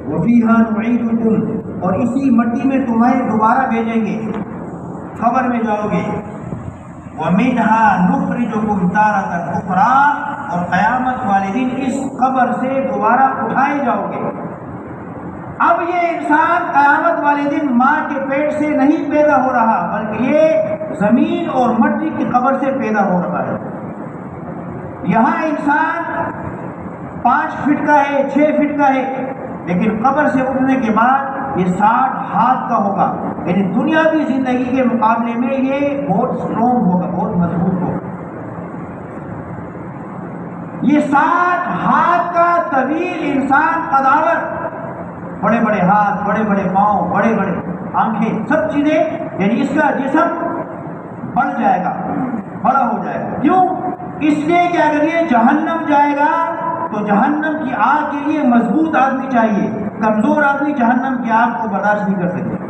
وَفِيهَا نُعِيدُكُمْ، اور اسی مٹی میں تمہیں دوبارہ بھیجیں گے، قبر میں جاؤ گے، وَمِنْهَا نُخْرِجُكُمْ تَارَةً أُخْرَىٰ، اور قیامت والے دن اس قبر سے دوبارہ اٹھائے جاؤ گے۔ اب یہ انسان قیامت والے دن ماں کے پیٹ سے نہیں پیدا ہو رہا، بلکہ یہ زمین اور مٹی کی قبر سے پیدا ہو رہا ہے۔ یہاں انسان 5 فٹ کا ہے، 6 فٹ کا ہے، لیکن قبر سے اٹھنے کے بعد یہ 60 ہاتھ کا ہوگا، یعنی دنیاوی زندگی کے مقابلے میں یہ بہت اسٹرانگ ہوگا، بہت مضبوط ہوگا۔ یہ 60 ہاتھ کا طویل انسان، قداور، بڑے بڑے ہاتھ، بڑے بڑے پاؤں، بڑے بڑے آنکھیں، سب چیزیں، یعنی اس کا جسم بڑھ جائے گا، بڑا ہو جائے گا۔ کیوں؟ اس لیے کہ اگر یہ جہنم جائے گا تو جہنم کی آگ کے لیے مضبوط آدمی چاہیے، کمزور آدمی جہنم کی آگ کو برداشت نہیں کر سکے۔